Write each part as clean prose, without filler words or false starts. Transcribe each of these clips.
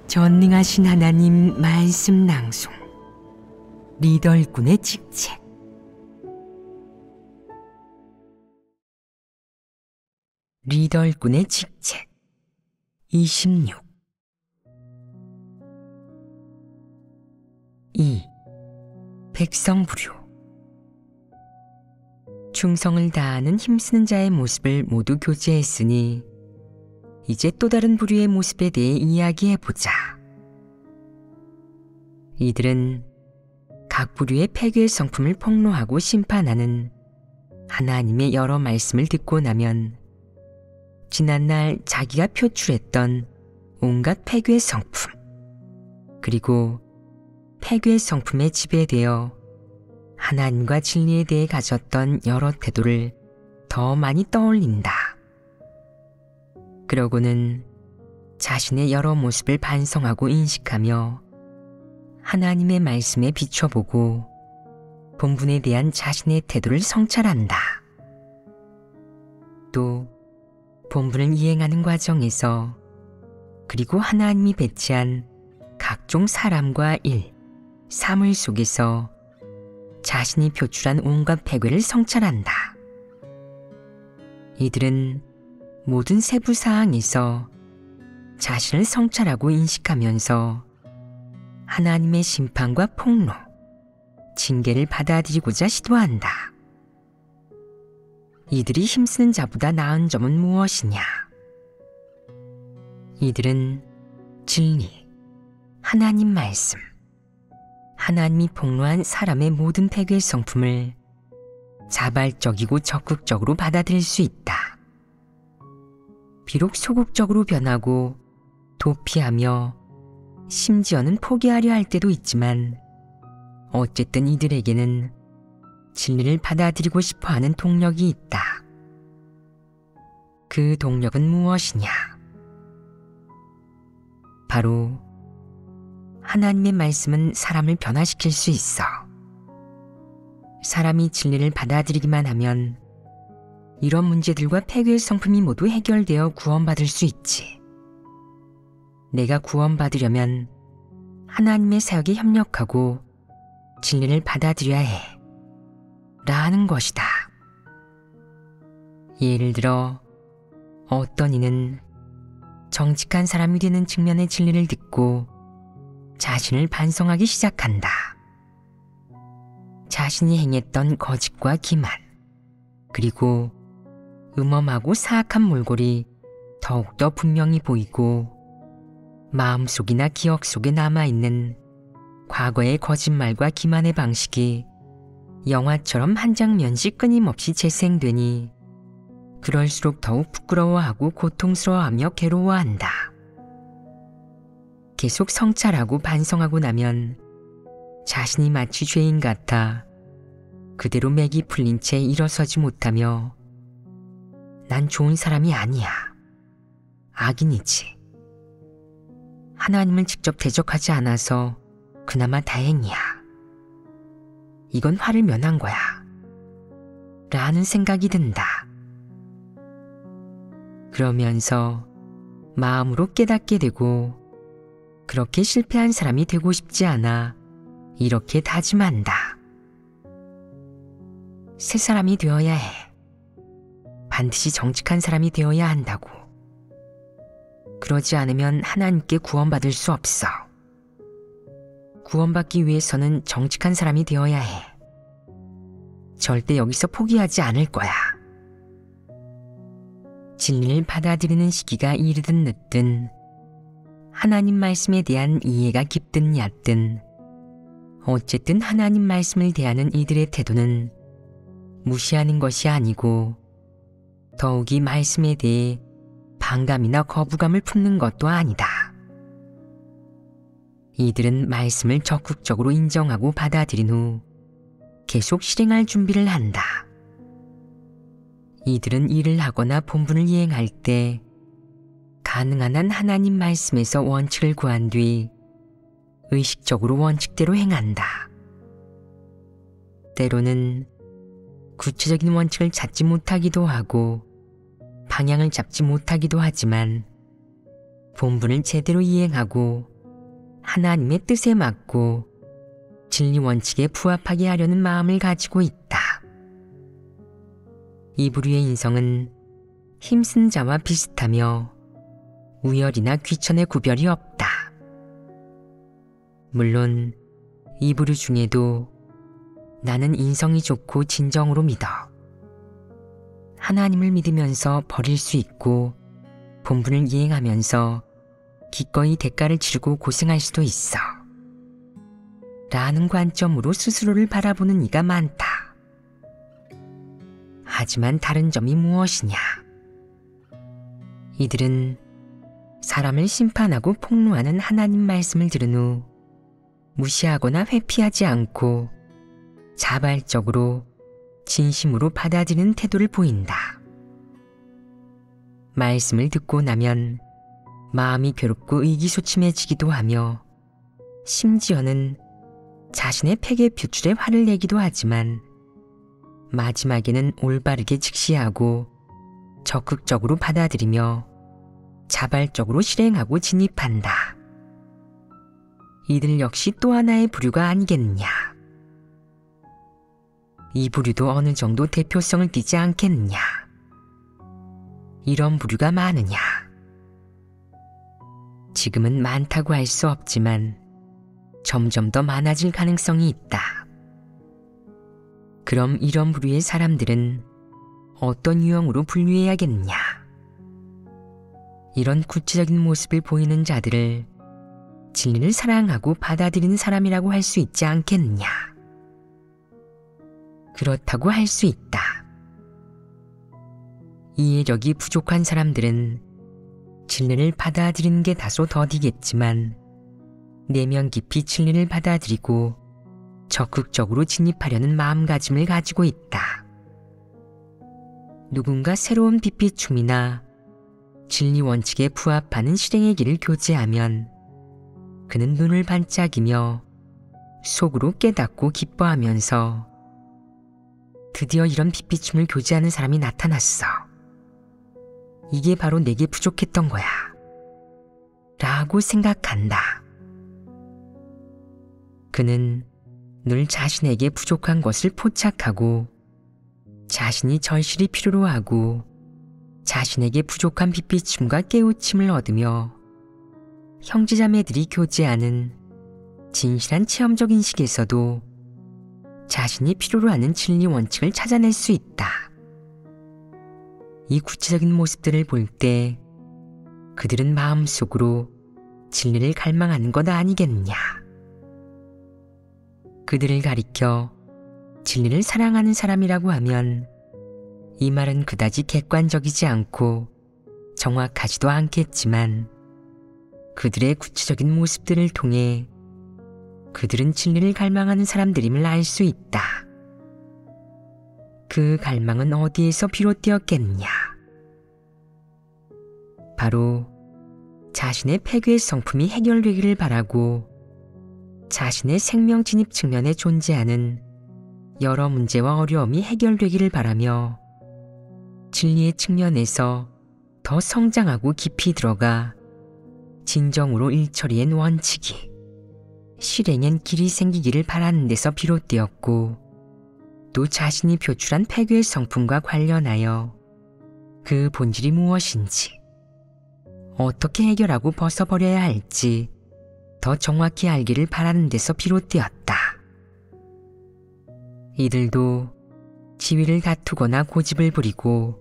전능하신 하나님 말씀 낭송 리더 일꾼의 직책. 리더 일꾼의 직책 26. 2. 백성부류. 충성을 다하는 힘쓰는 자의 모습을 모두 교제했으니 이제 또 다른 부류의 모습에 대해 이야기해보자. 이들은 각 부류의 폐괴의 성품을 폭로하고 심판하는 하나님의 여러 말씀을 듣고 나면 지난날 자기가 표출했던 온갖 폐괴의 성품, 그리고 폐괴의 성품에 지배되어 하나님과 진리에 대해 가졌던 여러 태도를 더 많이 떠올린다. 그러고는 자신의 여러 모습을 반성하고 인식하며 하나님의 말씀에 비춰보고 본분에 대한 자신의 태도를 성찰한다. 또 본분을 이행하는 과정에서 그리고 하나님이 배치한 각종 사람과 일, 사물 속에서 자신이 표출한 온갖 폐괴를 성찰한다. 이들은 모든 세부 사항에서 자신을 성찰하고 인식하면서 하나님의 심판과 폭로, 징계를 받아들이고자 시도한다. 이들이 힘쓰는 자보다 나은 점은 무엇이냐? 이들은 진리, 하나님 말씀, 하나님이 폭로한 사람의 모든 폐괴의 성품을 자발적이고 적극적으로 받아들일 수 있다. 비록 소극적으로 변하고 도피하며 심지어는 포기하려 할 때도 있지만 어쨌든 이들에게는 진리를 받아들이고 싶어하는 동력이 있다. 그 동력은 무엇이냐? 바로 하나님의 말씀은 사람을 변화시킬 수 있어. 사람이 진리를 받아들이기만 하면 이런 문제들과 폐괴의 성품이 모두 해결되어 구원받을 수 있지. 내가 구원받으려면 하나님의 사역에 협력하고 진리를 받아들여야 해. 라는 것이다. 예를 들어 어떤 이는 정직한 사람이 되는 측면의 진리를 듣고 자신을 반성하기 시작한다. 자신이 행했던 거짓과 기만, 그리고 음험하고 사악한 몰골이 더욱더 분명히 보이고 마음속이나 기억 속에 남아있는 과거의 거짓말과 기만의 방식이 영화처럼 한 장면씩 끊임없이 재생되니 그럴수록 더욱 부끄러워하고 고통스러워하며 괴로워한다. 계속 성찰하고 반성하고 나면 자신이 마치 죄인 같아 그대로 맥이 풀린 채 일어서지 못하며 난 좋은 사람이 아니야. 악인이지. 하나님을 직접 대적하지 않아서 그나마 다행이야. 이건 화를 면한 거야. 라는 생각이 든다. 그러면서 마음으로 깨닫게 되고 그렇게 실패한 사람이 되고 싶지 않아 이렇게 다짐한다. 새 사람이 되어야 해. 반드시 정직한 사람이 되어야 한다고. 그러지 않으면 하나님께 구원받을 수 없어. 구원받기 위해서는 정직한 사람이 되어야 해. 절대 여기서 포기하지 않을 거야. 진리를 받아들이는 시기가 이르든 늦든 하나님 말씀에 대한 이해가 깊든 얕든 어쨌든 하나님 말씀을 대하는 이들의 태도는 무시하는 것이 아니고 더욱이 말씀에 대해 반감이나 거부감을 품는 것도 아니다. 이들은 말씀을 적극적으로 인정하고 받아들인 후 계속 실행할 준비를 한다. 이들은 일을 하거나 본분을 이행할 때 가능한 한 하나님 말씀에서 원칙을 구한 뒤 의식적으로 원칙대로 행한다. 때로는 구체적인 원칙을 찾지 못하기도 하고 방향을 잡지 못하기도 하지만 본분을 제대로 이행하고 하나님의 뜻에 맞고 진리 원칙에 부합하게 하려는 마음을 가지고 있다. 이 부류의 인성은 힘쓴 자와 비슷하며 우열이나 귀천의 구별이 없다. 물론 이 부류 중에도 나는 인성이 좋고 진정으로 믿어. 하나님을 믿으면서 버릴 수 있고 본분을 이행하면서 기꺼이 대가를 치르고 고생할 수도 있어. 라는 관점으로 스스로를 바라보는 이가 많다. 하지만 다른 점이 무엇이냐? 이들은 사람을 심판하고 폭로하는 하나님 말씀을 들은 후 무시하거나 회피하지 않고 자발적으로 진심으로 받아들이는 태도를 보인다. 말씀을 듣고 나면 마음이 괴롭고 의기소침해지기도 하며 심지어는 자신의 팩의 표출에 화를 내기도 하지만 마지막에는 올바르게 직시하고 적극적으로 받아들이며 자발적으로 실행하고 진입한다. 이들 역시 또 하나의 부류가 아니겠느냐. 이 부류도 어느 정도 대표성을 띠지 않겠느냐. 이런 부류가 많으냐. 지금은 많다고 할 수 없지만 점점 더 많아질 가능성이 있다. 그럼 이런 부류의 사람들은 어떤 유형으로 분류해야겠느냐. 이런 구체적인 모습을 보이는 자들을 진리를 사랑하고 받아들이는 사람이라고 할 수 있지 않겠느냐. 그렇다고 할 수 있다. 이해력이 부족한 사람들은 진리를 받아들이는 게 다소 더디겠지만 내면 깊이 진리를 받아들이고 적극적으로 진입하려는 마음가짐을 가지고 있다. 누군가 새로운 빛비춤이나 진리 원칙에 부합하는 실행의 길을 교제하면 그는 눈을 반짝이며 속으로 깨닫고 기뻐하면서 드디어 이런 빛비춤을 교제하는 사람이 나타났어. 이게 바로 내게 부족했던 거야. 라고 생각한다. 그는 늘 자신에게 부족한 것을 포착하고 자신이 절실히 필요로 하고 자신에게 부족한 빛비춤과 깨우침을 얻으며 형제자매들이 교제하는 진실한 체험적 인식에서도 자신이 필요로 하는 진리 원칙을 찾아낼 수 있다. 이 구체적인 모습들을 볼 때 그들은 마음속으로 진리를 갈망하는 것 아니겠느냐. 그들을 가리켜 진리를 사랑하는 사람이라고 하면 이 말은 그다지 객관적이지 않고 정확하지도 않겠지만 그들의 구체적인 모습들을 통해 그들은 진리를 갈망하는 사람들임을 알 수 있다. 그 갈망은 어디에서 비롯되었겠느냐? 바로 자신의 폐괴의 성품이 해결되기를 바라고 자신의 생명 진입 측면에 존재하는 여러 문제와 어려움이 해결되기를 바라며 진리의 측면에서 더 성장하고 깊이 들어가 진정으로 일처리한 원칙이 실행엔 길이 생기기를 바라는 데서 비롯되었고 또 자신이 표출한 폐괴의 성품과 관련하여 그 본질이 무엇인지 어떻게 해결하고 벗어버려야 할지 더 정확히 알기를 바라는 데서 비롯되었다. 이들도 지위를 다투거나 고집을 부리고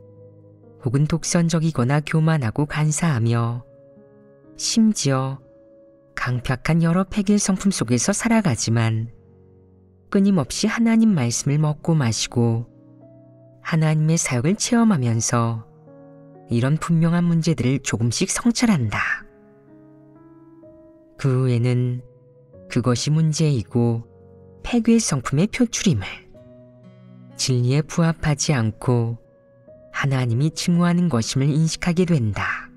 혹은 독선적이거나 교만하고 간사하며 심지어 강팍한 여러 폐괴의 성품 속에서 살아가지만 끊임없이 하나님 말씀을 먹고 마시고 하나님의 사역을 체험하면서 이런 분명한 문제들을 조금씩 성찰한다. 그 후에는 그것이 문제이고 폐괴의 성품의 표출임을 진리에 부합하지 않고 하나님이 증오하는 것임을 인식하게 된다.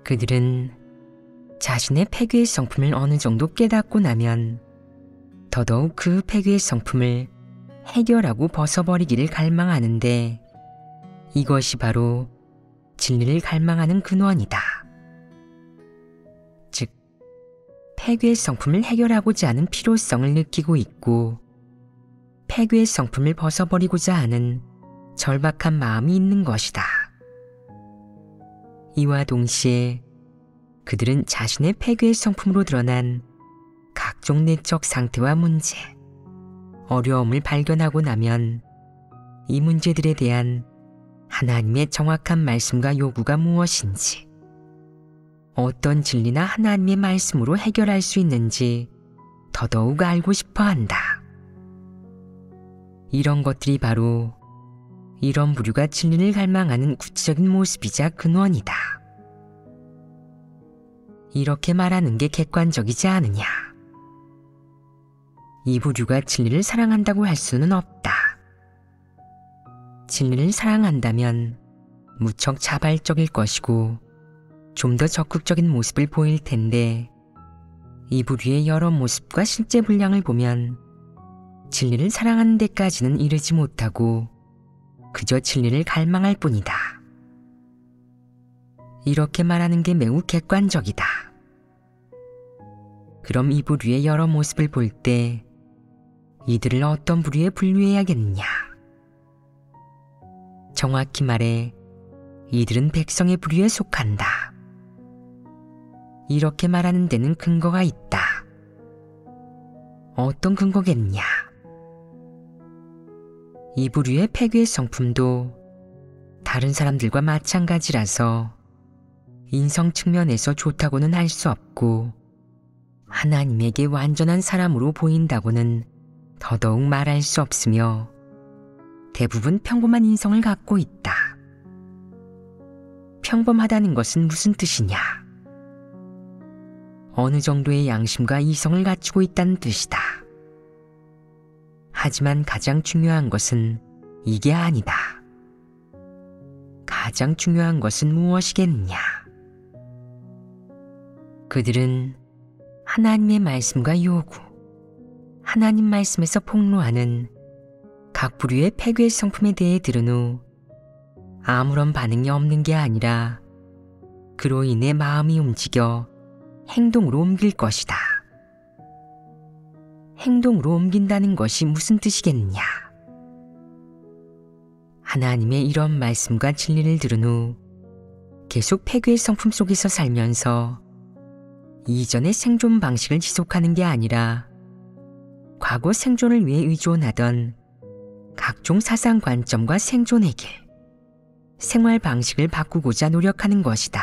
그들은 자신의 폐괴의 성품을 어느 정도 깨닫고 나면 더더욱 그 폐괴의 성품을 해결하고 벗어버리기를 갈망하는데 이것이 바로 진리를 갈망하는 근원이다. 즉 폐괴의 성품을 해결하고자 하는 필요성을 느끼고 있고 폐괴의 성품을 벗어버리고자 하는 절박한 마음이 있는 것이다. 이와 동시에 그들은 자신의 폐괴의 성품으로 드러난 각종 내적 상태와 문제, 어려움을 발견하고 나면 이 문제들에 대한 하나님의 정확한 말씀과 요구가 무엇인지, 어떤 진리나 하나님의 말씀으로 해결할 수 있는지 더더욱 알고 싶어 한다. 이런 것들이 바로 이런 부류가 진리를 갈망하는 구체적인 모습이자 근원이다. 이렇게 말하는 게 객관적이지 않으냐. 이 부류가 진리를 사랑한다고 할 수는 없다. 진리를 사랑한다면 무척 자발적일 것이고 좀 더 적극적인 모습을 보일 텐데 이 부류의 여러 모습과 실제 분량을 보면 진리를 사랑하는 데까지는 이르지 못하고 그저 진리를 갈망할 뿐이다. 이렇게 말하는 게 매우 객관적이다. 그럼 이 부류의 여러 모습을 볼 때 이들을 어떤 부류에 분류해야겠느냐? 정확히 말해 이들은 백성의 부류에 속한다. 이렇게 말하는 데는 근거가 있다. 어떤 근거겠냐? 이 부류의 폐괴의 성품도 다른 사람들과 마찬가지라서 인성 측면에서 좋다고는 할 수 없고 하나님에게 완전한 사람으로 보인다고는 더더욱 말할 수 없으며 대부분 평범한 인성을 갖고 있다. 평범하다는 것은 무슨 뜻이냐? 어느 정도의 양심과 이성을 갖추고 있다는 뜻이다. 하지만 가장 중요한 것은 이게 아니다. 가장 중요한 것은 무엇이겠느냐? 그들은 하나님의 말씀과 요구, 하나님 말씀에서 폭로하는 각 부류의 폐괴의 성품에 대해 들은 후 아무런 반응이 없는 게 아니라 그로 인해 마음이 움직여 행동으로 옮길 것이다. 행동으로 옮긴다는 것이 무슨 뜻이겠느냐? 하나님의 이런 말씀과 진리를 들은 후 계속 폐괴의 성품 속에서 살면서 이전의 생존 방식을 지속하는 게 아니라 과거 생존을 위해 의존하던 각종 사상 관점과 생존의 길, 생활 방식을 바꾸고자 노력하는 것이다.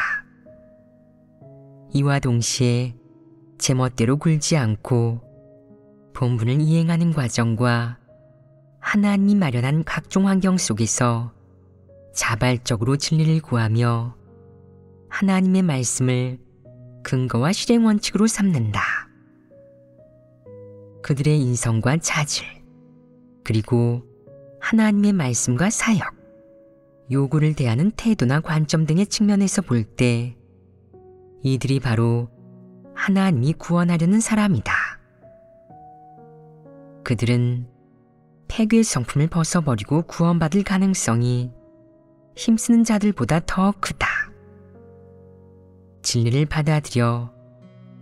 이와 동시에 제멋대로 굴지 않고 본분을 이행하는 과정과 하나님이 마련한 각종 환경 속에서 자발적으로 진리를 구하며 하나님의 말씀을 근거와 실행 원칙으로 삼는다. 그들의 인성과 자질, 그리고 하나님의 말씀과 사역, 요구를 대하는 태도나 관점 등의 측면에서 볼 때 이들이 바로 하나님이 구원하려는 사람이다. 그들은 폐괴의 성품을 벗어버리고 구원받을 가능성이 힘쓰는 자들보다 더 크다. 진리를 받아들여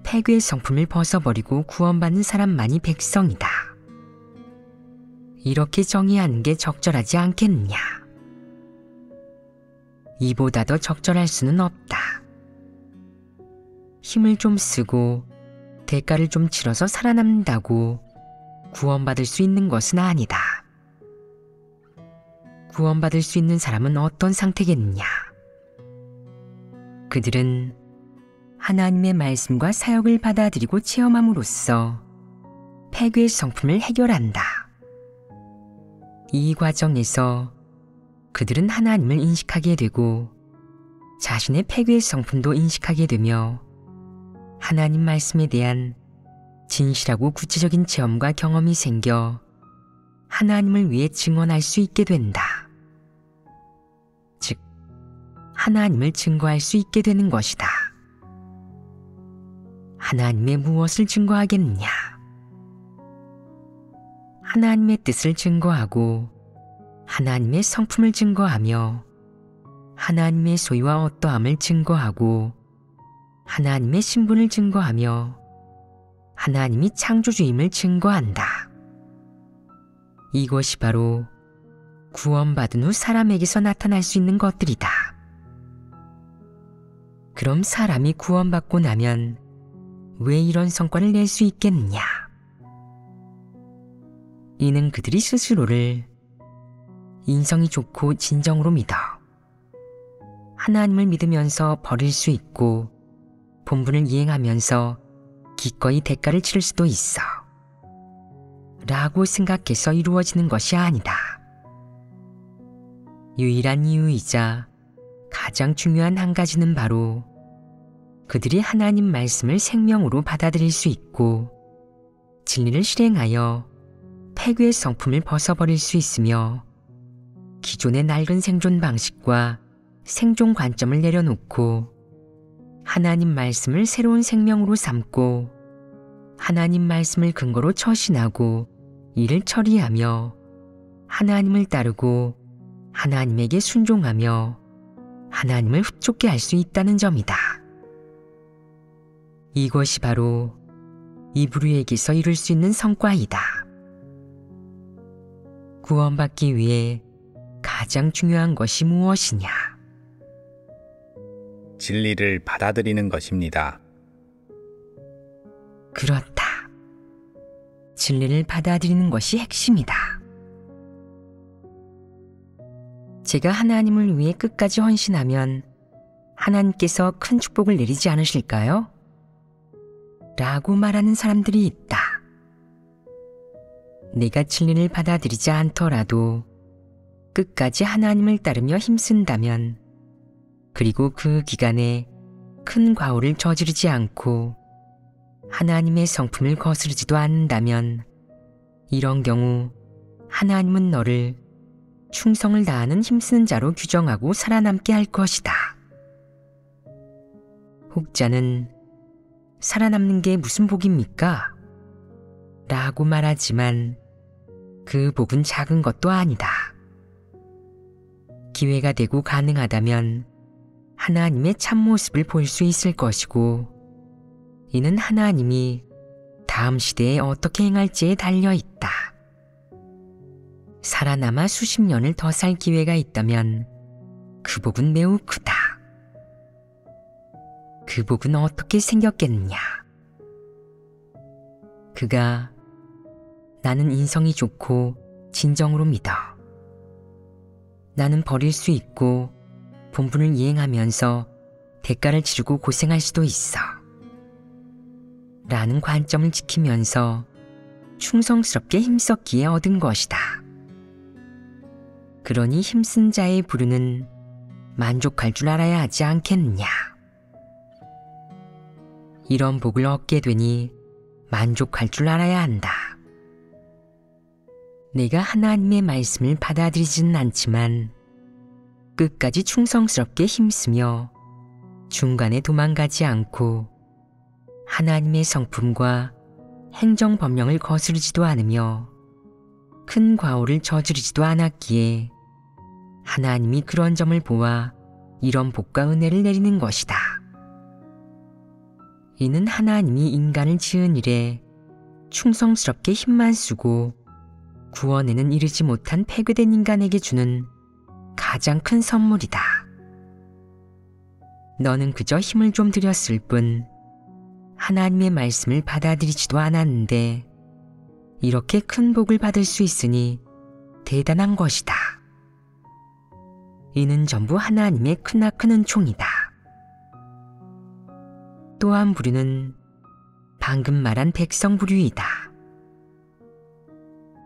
폐괴의 성품을 벗어버리고 구원받는 사람만이 백성이다. 이렇게 정의하는 게 적절하지 않겠느냐? 이보다 더 적절할 수는 없다. 힘을 좀 쓰고 대가를 좀 치러서 살아남는다고 구원받을 수 있는 것은 아니다. 구원받을 수 있는 사람은 어떤 상태겠느냐? 그들은 하나님의 말씀과 사역을 받아들이고 체험함으로써 폐괴의 성품을 해결한다. 이 과정에서 그들은 하나님을 인식하게 되고 자신의 폐괴의 성품도 인식하게 되며 하나님 말씀에 대한 진실하고 구체적인 체험과 경험이 생겨 하나님을 위해 증언할 수 있게 된다. 즉, 하나님을 증거할 수 있게 되는 것이다. 하나님의 무엇을 증거하겠느냐? 하나님의 뜻을 증거하고 하나님의 성품을 증거하며 하나님의 소유와 어떠함을 증거하고 하나님의 신분을 증거하며 하나님이 창조주임을 증거한다. 이것이 바로 구원받은 후 사람에게서 나타날 수 있는 것들이다. 그럼 사람이 구원받고 나면 왜 이런 성과를 낼 수 있겠느냐? 이는 그들이 스스로를 인성이 좋고 진정으로 믿어 하나님을 믿으면서 버릴 수 있고 본분을 이행하면서 기꺼이 대가를 치를 수도 있어 라고 생각해서 이루어지는 것이 아니다. 유일한 이유이자 가장 중요한 한 가지는 바로 그들이 하나님 말씀을 생명으로 받아들일 수 있고 진리를 실행하여 폐괴의 성품을 벗어버릴 수 있으며 기존의 낡은 생존 방식과 생존 관점을 내려놓고 하나님 말씀을 새로운 생명으로 삼고 하나님 말씀을 근거로 처신하고 이를 처리하며 하나님을 따르고 하나님에게 순종하며 하나님을 흡족해 할 수 있다는 점이다. 이것이 바로 이브리에게서 이룰 수 있는 성과이다. 구원받기 위해 가장 중요한 것이 무엇이냐? 진리를 받아들이는 것입니다. 그렇다. 진리를 받아들이는 것이 핵심이다. 제가 하나님을 위해 끝까지 헌신하면 하나님께서 큰 축복을 내리지 않으실까요? 라고 말하는 사람들이 있다. 내가 진리를 받아들이지 않더라도 끝까지 하나님을 따르며 힘쓴다면 그리고 그 기간에 큰 과오를 저지르지 않고 하나님의 성품을 거스르지도 않는다면 이런 경우 하나님은 너를 충성을 다하는 힘쓰는 자로 규정하고 살아남게 할 것이다. 혹자는 살아남는 게 무슨 복입니까? 라고 말하지만 그 복은 작은 것도 아니다. 기회가 되고 가능하다면 하나님의 참모습을 볼 수 있을 것이고 이는 하나님이 다음 시대에 어떻게 행할지에 달려있다. 살아남아 수십 년을 더 살 기회가 있다면 그 복은 매우 크다. 그 복은 어떻게 생겼겠느냐? 그가 나는 인성이 좋고 진정으로 믿어. 나는 버릴 수 있고 본분을 이행하면서 대가를 치르고 고생할 수도 있어. 라는 관점을 지키면서 충성스럽게 힘썼기에 얻은 것이다. 그러니 힘쓴 자의 부류는 만족할 줄 알아야 하지 않겠느냐. 이런 복을 얻게 되니 만족할 줄 알아야 한다. 내가 하나님의 말씀을 받아들이지는 않지만 끝까지 충성스럽게 힘쓰며 중간에 도망가지 않고 하나님의 성품과 행정법령을 거스르지도 않으며 큰 과오를 저지르지도 않았기에 하나님이 그런 점을 보아 이런 복과 은혜를 내리는 것이다. 이는 하나님이 인간을 지은 일에 충성스럽게 힘만 쓰고 구원에는 이르지 못한 폐괴된 인간에게 주는 가장 큰 선물이다. 너는 그저 힘을 좀 들였을 뿐 하나님의 말씀을 받아들이지도 않았는데 이렇게 큰 복을 받을 수 있으니 대단한 것이다. 이는 전부 하나님의 크나큰 은총이다. 또 한 부류는 방금 말한 백성 부류이다.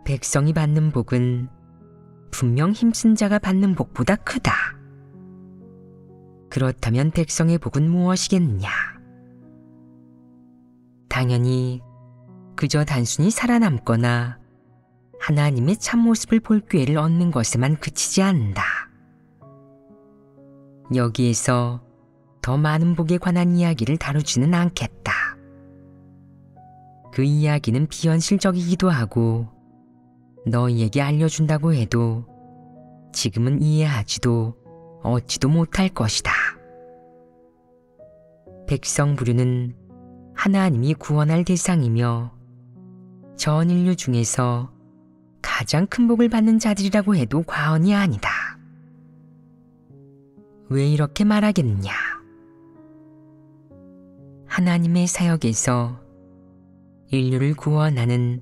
백성이 받는 복은 분명 힘쓴 자가 받는 복보다 크다. 그렇다면 백성의 복은 무엇이겠느냐? 당연히 그저 단순히 살아남거나 하나님의 참모습을 볼 기회를 얻는 것에만 그치지 않는다. 여기에서 더 많은 복에 관한 이야기를 다루지는 않겠다. 그 이야기는 비현실적이기도 하고 너희에게 알려준다고 해도 지금은 이해하지도 얻지도 못할 것이다. 백성 부류는 하나님이 구원할 대상이며 전 인류 중에서 가장 큰 복을 받는 자들이라고 해도 과언이 아니다. 왜 이렇게 말하겠느냐? 하나님의 사역에서 인류를 구원하는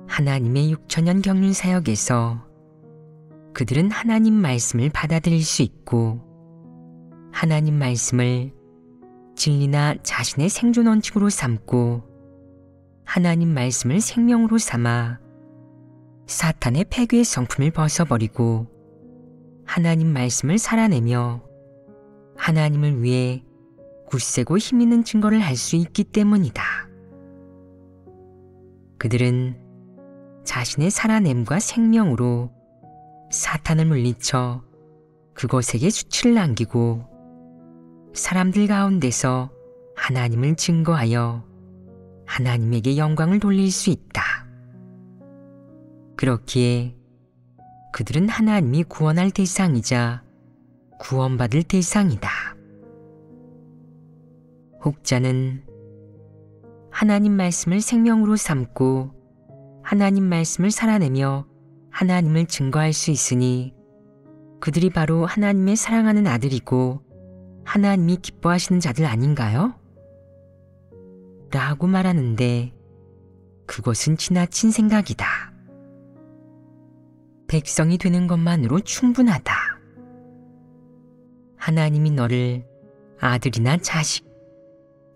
하나님의 6천년 경륜 사역에서 그들은 하나님 말씀을 받아들일 수 있고 하나님 말씀을 진리나 자신의 생존 원칙으로 삼고 하나님 말씀을 생명으로 삼아 사탄의 폐괴의 성품을 벗어버리고 하나님 말씀을 살아내며 하나님을 위해 굳세고 힘있는 증거를 할 수 있기 때문이다. 그들은 자신의 살아냄과 생명으로 사탄을 물리쳐 그곳에게 수치를 남기고 사람들 가운데서 하나님을 증거하여 하나님에게 영광을 돌릴 수 있다. 그렇기에 그들은 하나님이 구원할 대상이자 구원받을 대상이다. 혹자는 하나님 말씀을 생명으로 삼고 하나님 말씀을 살아내며 하나님을 증거할 수 있으니 그들이 바로 하나님의 사랑하는 아들이고 하나님이 기뻐하시는 자들 아닌가요? 라고 말하는데 그것은 지나친 생각이다. 백성이 되는 것만으로 충분하다. 하나님이 너를 아들이나 자식,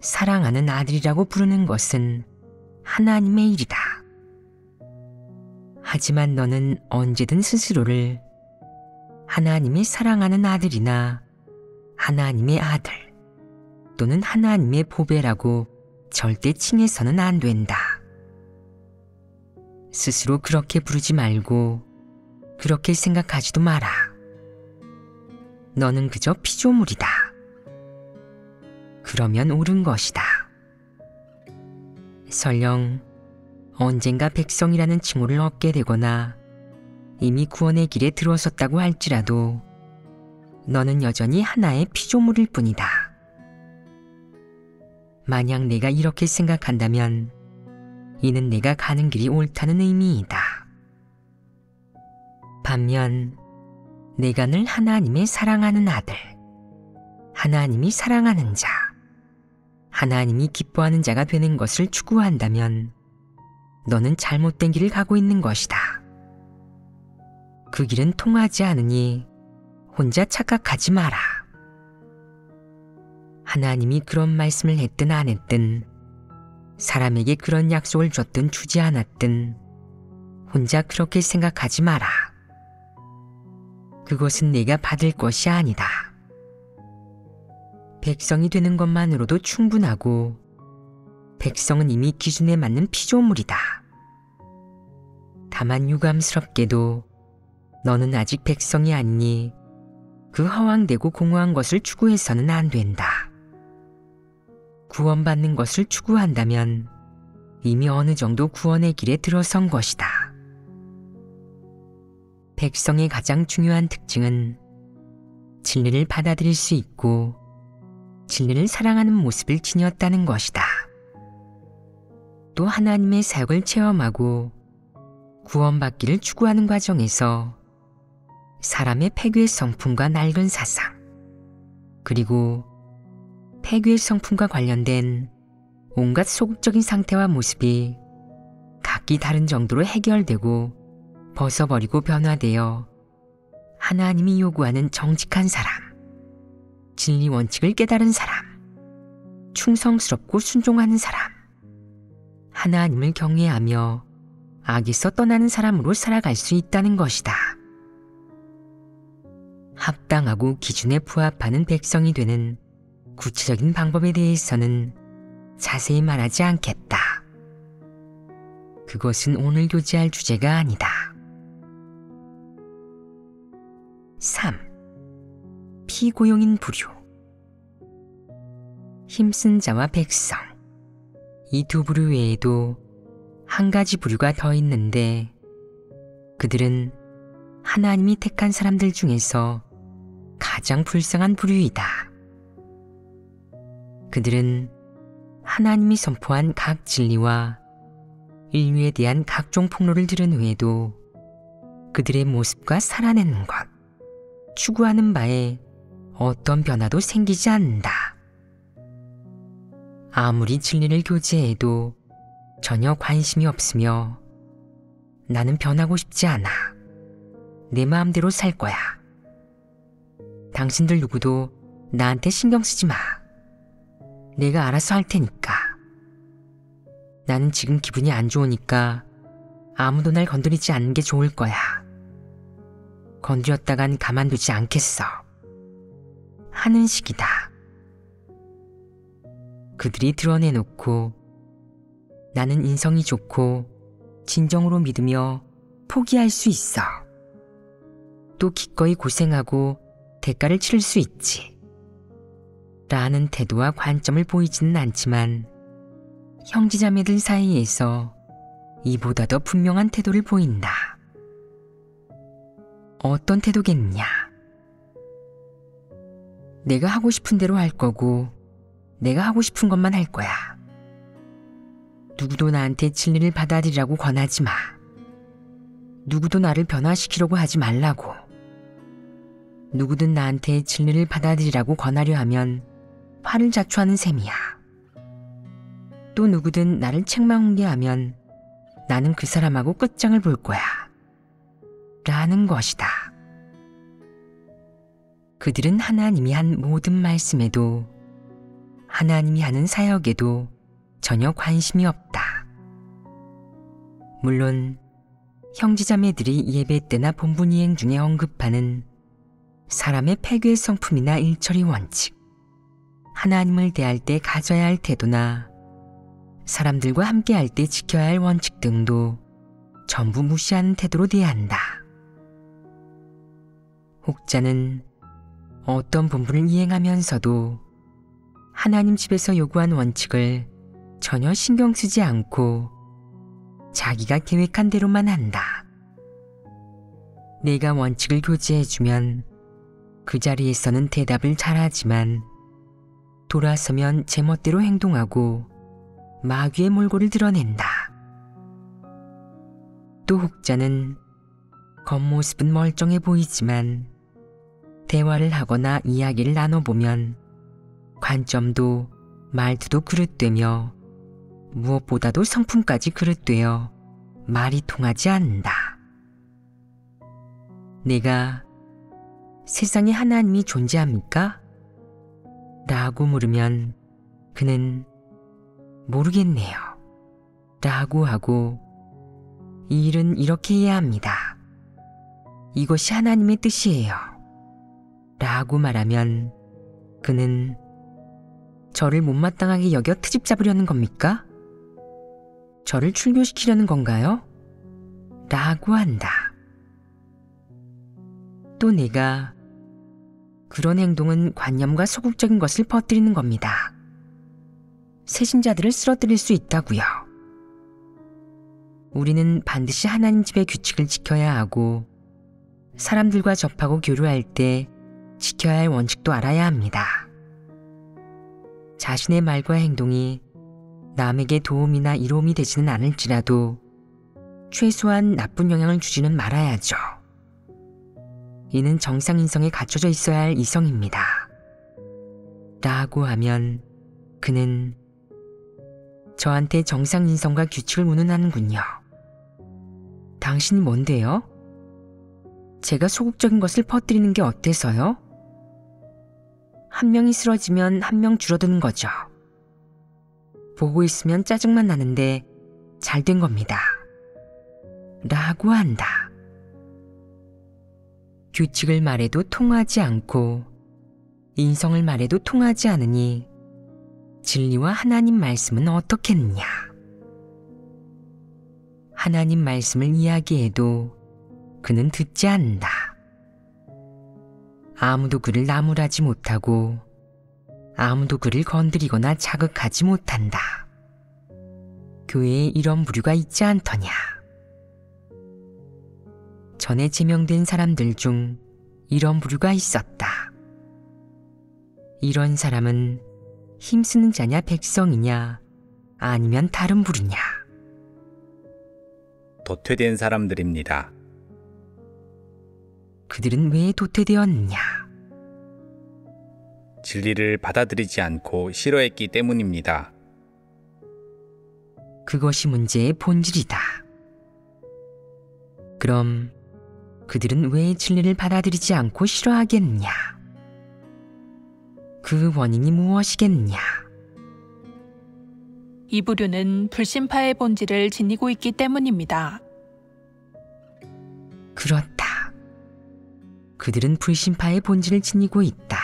사랑하는 아들이라고 부르는 것은 하나님의 일이다. 하지만 너는 언제든 스스로를 하나님의 사랑하는 아들이나 하나님의 아들 또는 하나님의 보배라고 절대 칭해서는 안 된다. 스스로 그렇게 부르지 말고 그렇게 생각하지도 마라. 너는 그저 피조물이다. 그러면 옳은 것이다. 설령 언젠가 백성이라는 칭호를 얻게 되거나 이미 구원의 길에 들어섰다고 할지라도 너는 여전히 하나의 피조물일 뿐이다. 만약 내가 이렇게 생각한다면 이는 내가 가는 길이 옳다는 의미이다. 반면 내가 늘 하나님의 사랑하는 아들, 하나님이 사랑하는 자, 하나님이 기뻐하는 자가 되는 것을 추구한다면 너는 잘못된 길을 가고 있는 것이다. 그 길은 통하지 않으니 혼자 착각하지 마라. 하나님이 그런 말씀을 했든 안 했든 사람에게 그런 약속을 줬든 주지 않았든 혼자 그렇게 생각하지 마라. 그것은 내가 받을 것이 아니다. 백성이 되는 것만으로도 충분하고 백성은 이미 기준에 맞는 피조물이다. 다만 유감스럽게도 너는 아직 백성이 아니니 그 허황되고 공허한 것을 추구해서는 안 된다. 구원받는 것을 추구한다면 이미 어느 정도 구원의 길에 들어선 것이다. 백성의 가장 중요한 특징은 진리를 받아들일 수 있고 진리를 사랑하는 모습을 지녔다는 것이다. 또 하나님의 사역을 체험하고 구원받기를 추구하는 과정에서 사람의 폐괴의 성품과 낡은 사상, 그리고 폐괴의 성품과 관련된 온갖 소극적인 상태와 모습이 각기 다른 정도로 해결되고 벗어버리고 변화되어 하나님이 요구하는 정직한 사람, 진리 원칙을 깨달은 사람, 충성스럽고 순종하는 사람, 하나님을 경외하며 악에서 떠나는 사람으로 살아갈 수 있다는 것이다. 합당하고 기준에 부합하는 백성이 되는 구체적인 방법에 대해서는 자세히 말하지 않겠다. 그것은 오늘 교제할 주제가 아니다. 3. 피고용인 부류. 힘쓴 자와 백성. 이 두 부류 외에도 한 가지 부류가 더 있는데 그들은 하나님이 택한 사람들 중에서 가장 불쌍한 부류이다. 그들은 하나님이 선포한 각 진리와 인류에 대한 각종 폭로를 들은 후에도 그들의 모습과 살아내는 것, 추구하는 바에 어떤 변화도 생기지 않는다. 아무리 진리를 교제해도 전혀 관심이 없으며 나는 변하고 싶지 않아. 내 마음대로 살 거야. 당신들 누구도 나한테 신경 쓰지 마. 내가 알아서 할 테니까. 나는 지금 기분이 안 좋으니까 아무도 날 건드리지 않는 게 좋을 거야. 건드렸다간 가만두지 않겠어. 하는 식이다. 그들이 드러내놓고 나는 인성이 좋고 진정으로 믿으며 포기할 수 있어. 또 기꺼이 고생하고 대가를 치를 수 있지. 라는 태도와 관점을 보이지는 않지만 형제자매들 사이에서 이보다 더 분명한 태도를 보인다. 어떤 태도겠냐? 내가 하고 싶은 대로 할 거고 내가 하고 싶은 것만 할 거야. 누구도 나한테 진리를 받아들이라고 권하지 마. 누구도 나를 변화시키려고 하지 말라고. 누구든 나한테 진리를 받아들이라고 권하려 하면 화를 자초하는 셈이야. 또 누구든 나를 책망하면 나는 그 사람하고 끝장을 볼 거야. 라는 것이다. 그들은 하나님이 한 모든 말씀에도 하나님이 하는 사역에도 전혀 관심이 없다. 물론 형제자매들이 예배 때나 본분 이행 중에 언급하는 사람의 폐교의 성품이나 일처리 원칙, 하나님을 대할 때 가져야 할 태도나 사람들과 함께할 때 지켜야 할 원칙 등도 전부 무시하는 태도로 대한다. 혹자는 어떤 본분을 이행하면서도 하나님 집에서 요구한 원칙을 전혀 신경 쓰지 않고 자기가 계획한 대로만 한다. 내가 원칙을 교제해주면 그 자리에서는 대답을 잘하지만 돌아서면 제멋대로 행동하고 마귀의 몰골을 드러낸다. 또 혹자는 겉모습은 멀쩡해 보이지만 대화를 하거나 이야기를 나눠보면 관점도 말투도 그릇되며 무엇보다도 성품까지 그릇되어 말이 통하지 않는다. 내가 세상에 하나님이 존재합니까? 라고 물으면 그는 모르겠네요. 라고 하고 이 일은 이렇게 해야 합니다. 이것이 하나님의 뜻이에요. 라고 말하면 그는 저를 못마땅하게 여겨 트집 잡으려는 겁니까? 저를 출교시키려는 건가요? 라고 한다. 또 내가 그런 행동은 관념과 소극적인 것을 퍼뜨리는 겁니다. 새신자들을 쓰러뜨릴 수 있다고요. 우리는 반드시 하나님 집의 규칙을 지켜야 하고 사람들과 접하고 교류할 때 지켜야 할 원칙도 알아야 합니다. 자신의 말과 행동이 남에게 도움이나 이로움이 되지는 않을지라도 최소한 나쁜 영향을 주지는 말아야죠. 이는 정상인성에 갖춰져 있어야 할 이성입니다. 라고 하면 그는 저한테 정상인성과 규칙을 운운하는군요. 당신이 뭔데요? 제가 소극적인 것을 퍼뜨리는 게 어때서요? 한 명이 쓰러지면 한 명 줄어드는 거죠. 보고 있으면 짜증만 나는데 잘 된 겁니다. 라고 한다. 규칙을 말해도 통하지 않고 인성을 말해도 통하지 않으니 진리와 하나님 말씀은 어떻겠느냐. 하나님 말씀을 이야기해도 그는 듣지 않는다. 아무도 그를 나무라지 못하고 아무도 그를 건드리거나 자극하지 못한다. 교회에 이런 부류가 있지 않더냐. 전에 제명된 사람들 중 이런 부류가 있었다. 이런 사람은 힘쓰는 자냐 백성이냐 아니면 다른 부류냐? 도태된 사람들입니다. 그들은 왜 도태되었느냐? 진리를 받아들이지 않고 싫어했기 때문입니다. 그것이 문제의 본질이다. 그럼 그들은 왜 진리를 받아들이지 않고 싫어하겠느냐? 그 원인이 무엇이겠느냐? 이 부류는 불신파의 본질을 지니고 있기 때문입니다. 그렇다. 그들은 불신파의 본질을 지니고 있다.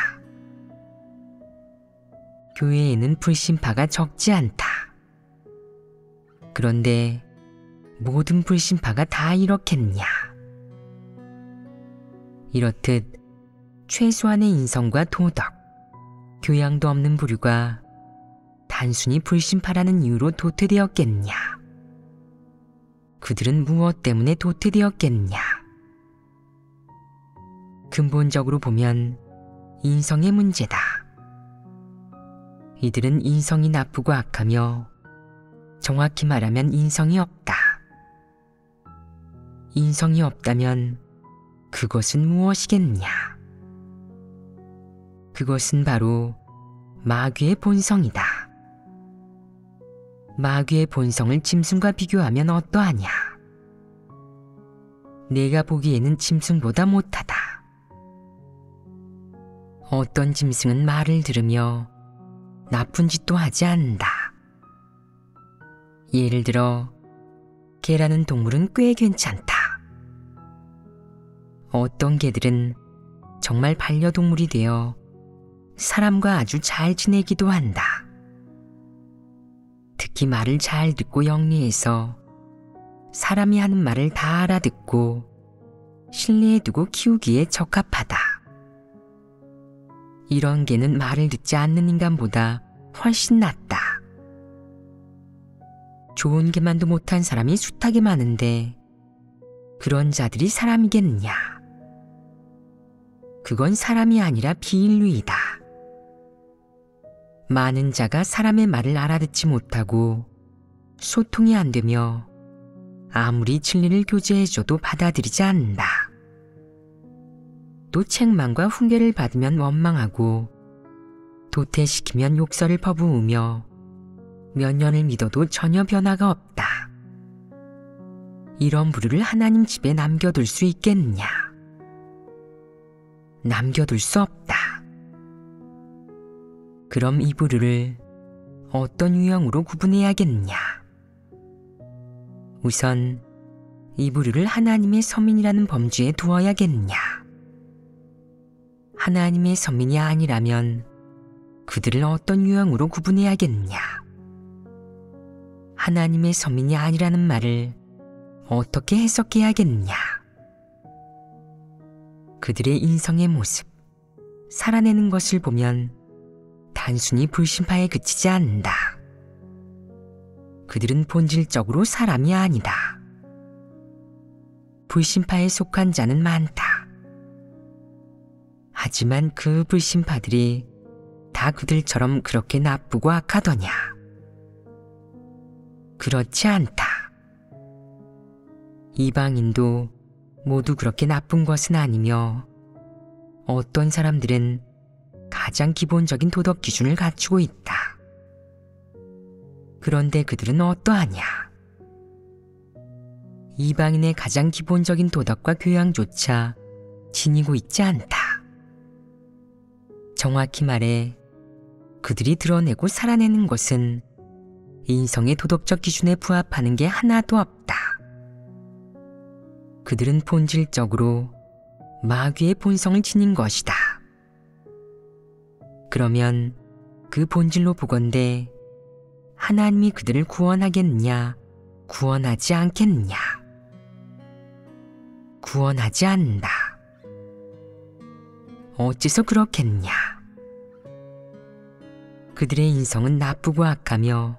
교회에는 불신파가 적지 않다. 그런데 모든 불신파가 다 이렇겠냐? 이렇듯 최소한의 인성과 도덕, 교양도 없는 부류가 단순히 불신파라는 이유로 도태되었겠냐? 그들은 무엇 때문에 도태되었겠냐? 근본적으로 보면 인성의 문제다. 이들은 인성이 나쁘고 악하며 정확히 말하면 인성이 없다. 인성이 없다면 그것은 무엇이겠냐? 그것은 바로 마귀의 본성이다. 마귀의 본성을 짐승과 비교하면 어떠하냐? 내가 보기에는 짐승보다 못하다. 어떤 짐승은 말을 들으며 나쁜 짓도 하지 않는다. 예를 들어 개라는 동물은 꽤 괜찮다. 어떤 개들은 정말 반려동물이 되어 사람과 아주 잘 지내기도 한다. 특히 말을 잘 듣고 영리해서 사람이 하는 말을 다 알아듣고 신뢰에 두고 키우기에 적합하다. 이런 개는 말을 듣지 않는 인간보다 훨씬 낫다. 좋은 개만도 못한 사람이 숱하게 많은데 그런 자들이 사람이겠느냐? 그건 사람이 아니라 비인류이다. 많은 자가 사람의 말을 알아듣지 못하고 소통이 안 되며 아무리 진리를 교제해줘도 받아들이지 않는다. 또 책망과 훈계를 받으면 원망하고 도태시키면 욕설을 퍼부으며 몇 년을 믿어도 전혀 변화가 없다. 이런 부류를 하나님 집에 남겨둘 수 있겠느냐? 남겨둘 수 없다. 그럼 이 부류를 어떤 유형으로 구분해야겠느냐? 우선 이 부류를 하나님의 서민이라는 범주에 두어야겠느냐? 하나님의 서민이 아니라면 그들을 어떤 유형으로 구분해야겠느냐? 하나님의 서민이 아니라는 말을 어떻게 해석해야겠느냐? 그들의 인성의 모습, 살아내는 것을 보면 단순히 불신파에 그치지 않는다. 그들은 본질적으로 사람이 아니다. 불신파에 속한 자는 많다. 하지만 그 불신파들이 다 그들처럼 그렇게 나쁘고 악하더냐? 그렇지 않다. 이방인도 모두 그렇게 나쁜 것은 아니며 어떤 사람들은 가장 기본적인 도덕 기준을 갖추고 있다. 그런데 그들은 어떠하냐? 이방인의 가장 기본적인 도덕과 교양조차 지니고 있지 않다. 정확히 말해 그들이 드러내고 살아내는 것은 인성의 도덕적 기준에 부합하는 게 하나도 없다. 그들은 본질적으로 마귀의 본성을 지닌 것이다. 그러면 그 본질로 보건대 하나님이 그들을 구원하겠느냐, 구원하지 않겠느냐? 구원하지 않는다. 어째서 그렇겠느냐? 그들의 인성은 나쁘고 악하며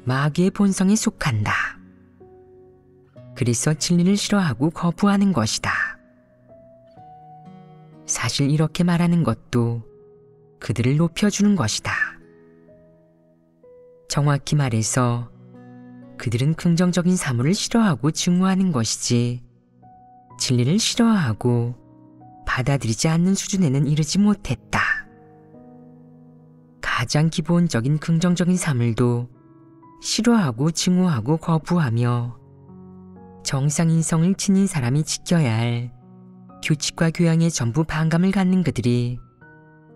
마귀의 본성에 속한다. 그래서 진리를 싫어하고 거부하는 것이다. 사실 이렇게 말하는 것도 그들을 높여주는 것이다. 정확히 말해서 그들은 긍정적인 사물을 싫어하고 증오하는 것이지 진리를 싫어하고 받아들이지 않는 수준에는 이르지 못했다. 가장 기본적인 긍정적인 사물도 싫어하고 증오하고 거부하며 정상인성을 지닌 사람이 지켜야 할 규칙과 교양에 전부 반감을 갖는 그들이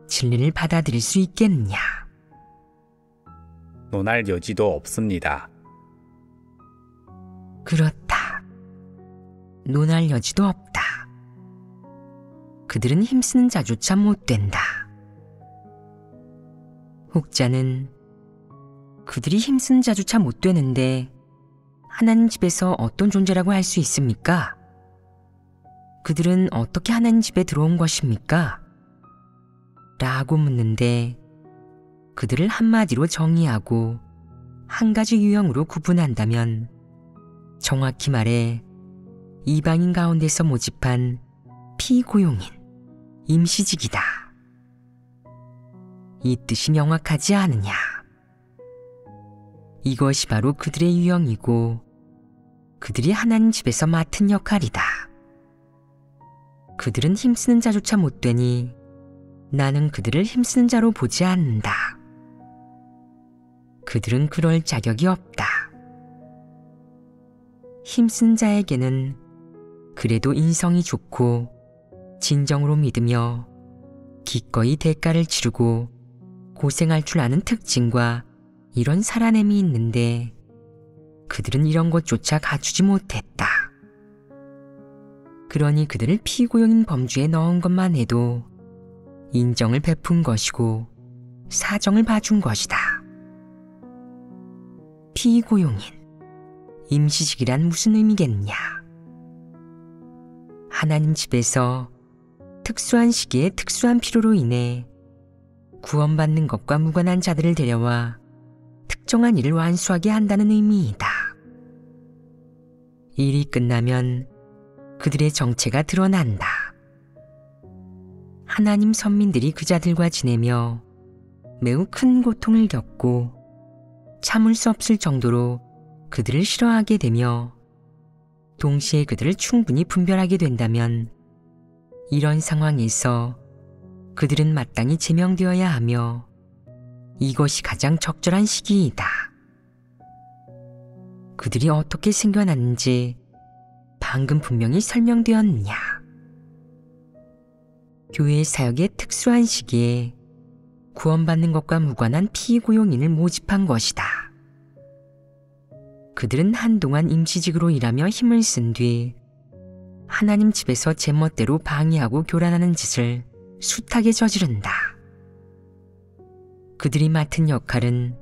진리를 받아들일 수 있겠느냐? 논할 여지도 없습니다. 그렇다. 논할 여지도 없다. 그들은 힘쓰는 자조차 못 된다. 혹자는 그들이 힘쓰는 자조차 못 되는데 하나님 집에서 어떤 존재라고 할 수 있습니까? 그들은 어떻게 하나님 집에 들어온 것입니까? 라고 묻는데 그들을 한마디로 정의하고 한 가지 유형으로 구분한다면 정확히 말해 이방인 가운데서 모집한 피고용인, 임시직이다. 이 뜻이 명확하지 않으냐? 이것이 바로 그들의 유형이고 그들이 하나님 집에서 맡은 역할이다. 그들은 힘쓰는 자조차 못 되니 나는 그들을 힘쓰는 자로 보지 않는다. 그들은 그럴 자격이 없다. 힘쓴 자에게는 그래도 인성이 좋고 진정으로 믿으며 기꺼이 대가를 치르고 고생할 줄 아는 특징과 이런 살아냄이 있는데 그들은 이런 것조차 갖추지 못했다. 그러니 그들을 피고용인 범주에 넣은 것만 해도 인정을 베푼 것이고 사정을 봐준 것이다. 피고용인, 임시직이란 무슨 의미겠냐? 하나님 집에서 특수한 시기에 특수한 필요로 인해 구원받는 것과 무관한 자들을 데려와 특정한 일을 완수하게 한다는 의미이다. 일이 끝나면 그들의 정체가 드러난다. 하나님 선민들이 그 자들과 지내며 매우 큰 고통을 겪고 참을 수 없을 정도로 그들을 싫어하게 되며 동시에 그들을 충분히 분별하게 된다면 이런 상황에서 그들은 마땅히 제명되어야 하며 이것이 가장 적절한 시기이다. 그들이 어떻게 생겨났는지 방금 분명히 설명되었느냐? 교회 사역의 특수한 시기에 구원받는 것과 무관한 피고용인을 모집한 것이다. 그들은 한동안 임시직으로 일하며 힘을 쓴 뒤 하나님 집에서 제멋대로 방해하고 교란하는 짓을 숱하게 저지른다. 그들이 맡은 역할은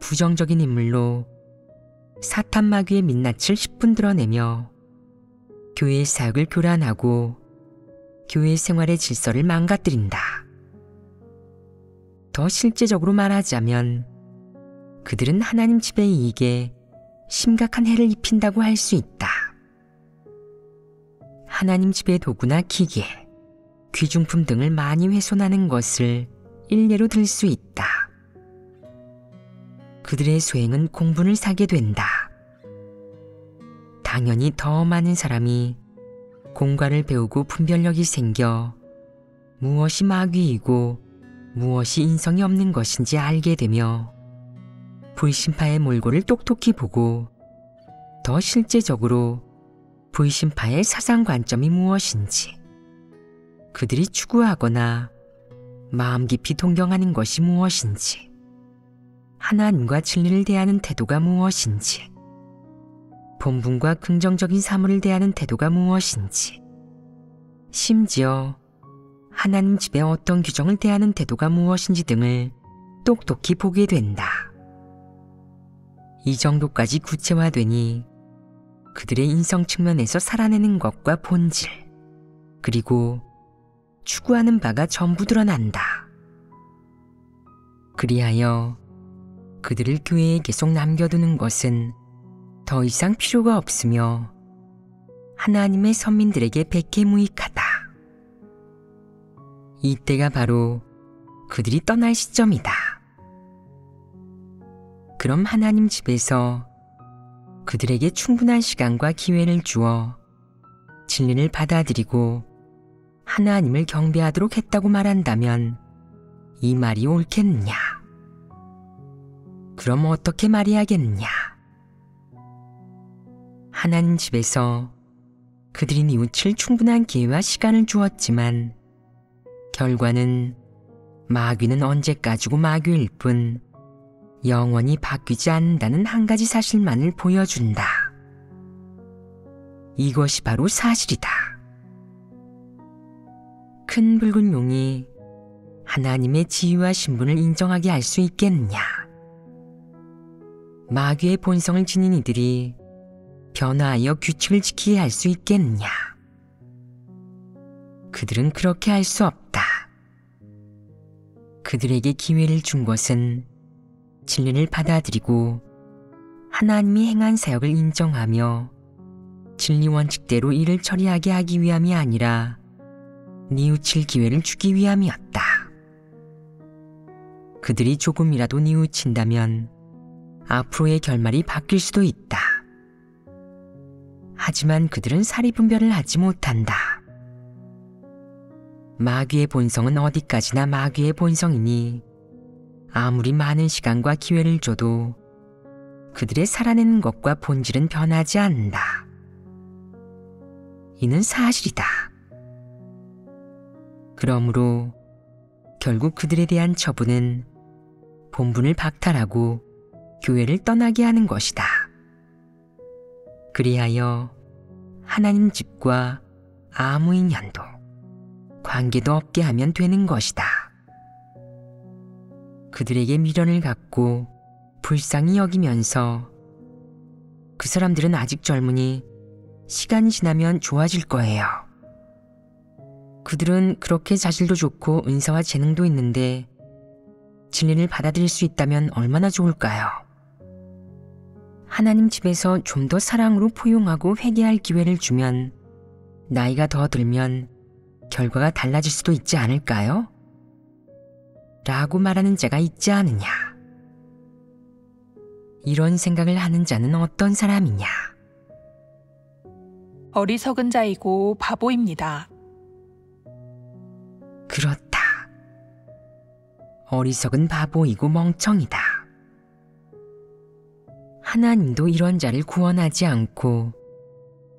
부정적인 인물로 사탄 마귀의 민낯을 10분 드러내며 교회 사역을 교란하고 교회 생활의 질서를 망가뜨린다. 더 실제적으로 말하자면 그들은 하나님 집의 이익에 심각한 해를 입힌다고 할 수 있다. 하나님 집의 도구나 기계, 귀중품 등을 많이 훼손하는 것을 일례로 들 수 있다. 그들의 소행은 공분을 사게 된다. 당연히 더 많은 사람이 공과를 배우고 분별력이 생겨 무엇이 마귀이고 무엇이 인성이 없는 것인지 알게 되며 불신파의 몰골을 똑똑히 보고 더 실제적으로 불신파의 사상 관점이 무엇인지, 그들이 추구하거나 마음 깊이 동경하는 것이 무엇인지, 하나님과 진리를 대하는 태도가 무엇인지, 본분과 긍정적인 사물을 대하는 태도가 무엇인지, 심지어 하나님 집에 어떤 규정을 대하는 태도가 무엇인지 등을 똑똑히 보게 된다. 이 정도까지 구체화되니 그들의 인성 측면에서 살아내는 것과 본질, 그리고 추구하는 바가 전부 드러난다. 그리하여 그들을 교회에 계속 남겨두는 것은 더 이상 필요가 없으며 하나님의 선민들에게 백해무익하다. 이때가 바로 그들이 떠날 시점이다. 그럼 하나님 집에서 그들에게 충분한 시간과 기회를 주어 진리를 받아들이고 하나님을 경배하도록 했다고 말한다면 이 말이 옳겠느냐? 그럼 어떻게 말해야겠느냐? 하나님 집에서 그들이 뉘우칠 충분한 기회와 시간을 주었지만 결과는 마귀는 언제까지고 마귀일 뿐 영원히 바뀌지 않는다는 한 가지 사실만을 보여준다. 이것이 바로 사실이다. 큰 붉은 용이 하나님의 지위와 신분을 인정하게 할 수 있겠느냐? 마귀의 본성을 지닌 이들이 변화하여 규칙을 지키게 할 수 있겠느냐? 그들은 그렇게 할 수 없다. 그들에게 기회를 준 것은 진리를 받아들이고 하나님이 행한 사역을 인정하며 진리 원칙대로 일을 처리하게 하기 위함이 아니라 뉘우칠 기회를 주기 위함이었다. 그들이 조금이라도 뉘우친다면 앞으로의 결말이 바뀔 수도 있다. 하지만 그들은 사리분별을 하지 못한다. 마귀의 본성은 어디까지나 마귀의 본성이니 아무리 많은 시간과 기회를 줘도 그들의 살아내는 것과 본질은 변하지 않는다. 이는 사실이다. 그러므로 결국 그들에 대한 처분은 본분을 박탈하고 교회를 떠나게 하는 것이다. 그리하여 하나님 집과 아무 인연도 관계도 없게 하면 되는 것이다. 그들에게 미련을 갖고 불쌍히 여기면서 그 사람들은 아직 젊으니 시간이 지나면 좋아질 거예요. 그들은 그렇게 자질도 좋고 은사와 재능도 있는데 진리를 받아들일 수 있다면 얼마나 좋을까요? 하나님 집에서 좀 더 사랑으로 포용하고 회개할 기회를 주면 나이가 더 들면 결과가 달라질 수도 있지 않을까요? 라고 말하는 자가 있지 않느냐? 이런 생각을 하는 자는 어떤 사람이냐? 어리석은 자이고 바보입니다. 그렇다. 어리석은 바보이고 멍청이다. 하나님도 이런 자를 구원하지 않고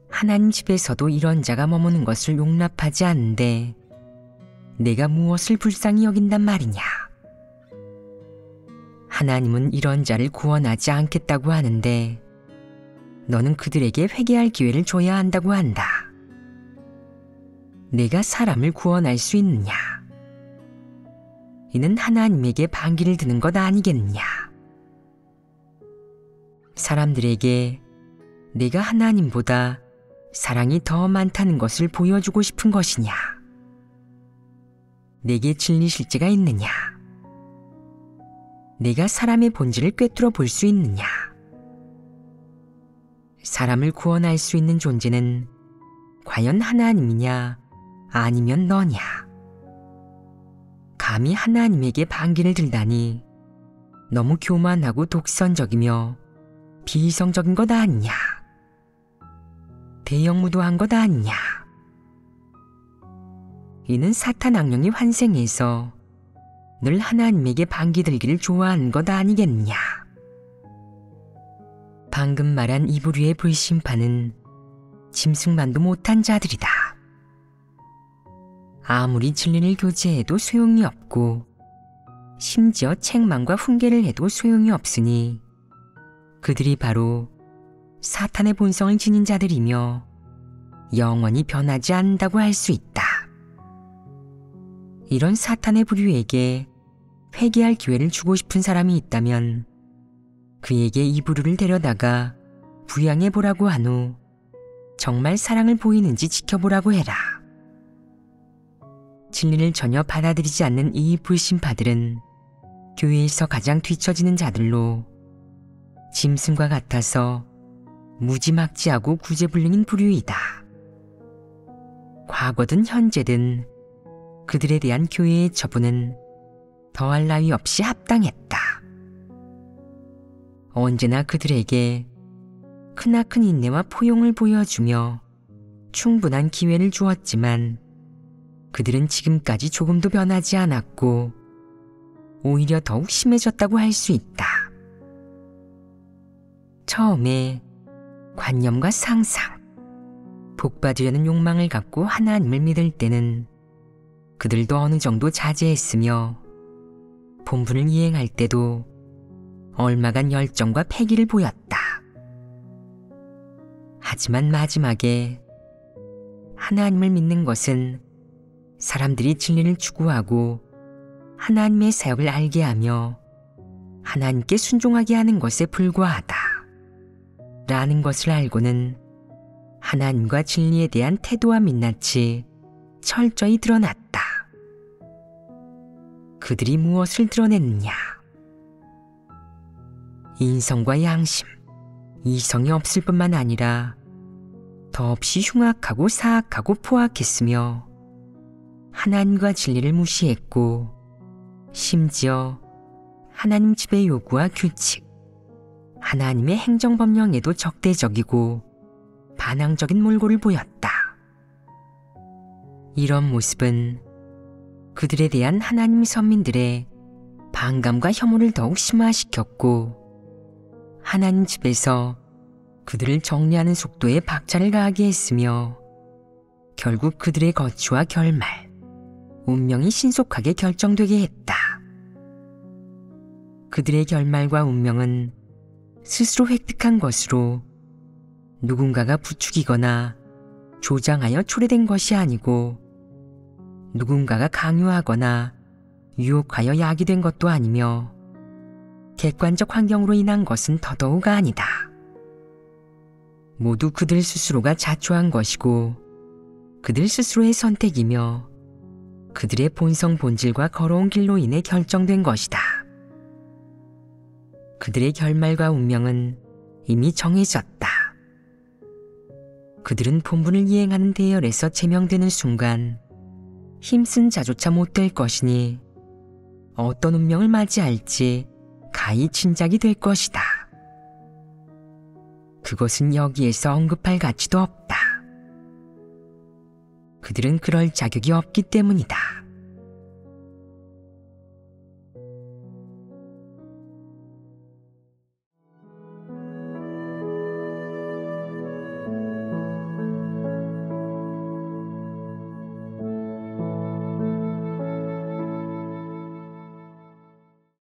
하나님 집에서도 이런 자가 머무는 것을 용납하지 않는데 내가 무엇을 불쌍히 여긴단 말이냐? 하나님은 이런 자를 구원하지 않겠다고 하는데 너는 그들에게 회개할 기회를 줘야 한다고 한다. 내가 사람을 구원할 수 있느냐? 이는 하나님에게 반기를 드는 것 아니겠느냐? 사람들에게 내가 하나님보다 사랑이 더 많다는 것을 보여주고 싶은 것이냐? 내게 진리 실제가 있느냐? 내가 사람의 본질을 꿰뚫어 볼 수 있느냐? 사람을 구원할 수 있는 존재는 과연 하나님이냐 아니면 너냐? 감히 하나님에게 반기를 들다니 너무 교만하고 독선적이며 비이성적인 것 아니냐? 대형무도한 것 아니냐? 이는 사탄 악령이 환생해서 늘 하나님에게 반기 들기를 좋아하는 것 아니겠느냐? 방금 말한 이 부류의 불심판은 짐승만도 못한 자들이다. 아무리 진리를 교제해도 소용이 없고 심지어 책망과 훈계를 해도 소용이 없으니 그들이 바로 사탄의 본성을 지닌 자들이며 영원히 변하지 않는다고 할 수 있다. 이런 사탄의 부류에게 회개할 기회를 주고 싶은 사람이 있다면 그에게 이 부류를 데려다가 부양해 보라고 한 후 정말 사랑을 보이는지 지켜보라고 해라. 진리를 전혀 받아들이지 않는 이 불신파들은 교회에서 가장 뒤처지는 자들로 짐승과 같아서 무지막지하고 구제불능인 부류이다. 과거든 현재든 그들에 대한 교회의 처분은 더할 나위 없이 합당했다. 언제나 그들에게 크나큰 인내와 포용을 보여주며 충분한 기회를 주었지만 그들은 지금까지 조금도 변하지 않았고 오히려 더욱 심해졌다고 할 수 있다. 처음에 관념과 상상, 복받으려는 욕망을 갖고 하나님을 믿을 때는 그들도 어느 정도 자제했으며 본분을 이행할 때도 얼마간 열정과 패기를 보였다. 하지만 마지막에 하나님을 믿는 것은 사람들이 진리를 추구하고 하나님의 사역을 알게 하며 하나님께 순종하게 하는 것에 불과하다. 라는 것을 알고는 하나님과 진리에 대한 태도와 민낯이 철저히 드러났다. 그들이 무엇을 드러냈느냐? 인성과 양심, 이성이 없을 뿐만 아니라 더없이 흉악하고 사악하고 포악했으며 하나님과 진리를 무시했고 심지어 하나님 집의 요구와 규칙, 하나님의 행정법령에도 적대적이고 반항적인 몰골을 보였다. 이런 모습은 그들에 대한 하나님 선민들의 반감과 혐오를 더욱 심화시켰고 하나님 집에서 그들을 정리하는 속도에 박차를 가하게 했으며 결국 그들의 거취와 결말, 운명이 신속하게 결정되게 했다. 그들의 결말과 운명은 스스로 획득한 것으로 누군가가 부추기거나 조장하여 초래된 것이 아니고 누군가가 강요하거나 유혹하여 야기된 것도 아니며 객관적 환경으로 인한 것은 더더욱 아니다. 모두 그들 스스로가 자초한 것이고 그들 스스로의 선택이며 그들의 본성 본질과 걸어온 길로 인해 결정된 것이다. 그들의 결말과 운명은 이미 정해졌다. 그들은 본분을 이행하는 대열에서 제명되는 순간 힘쓴 자조차 못될 것이니 어떤 운명을 맞이할지 가히 짐작이 될 것이다. 그것은 여기에서 언급할 가치도 없다. 그들은 그럴 자격이 없기 때문이다.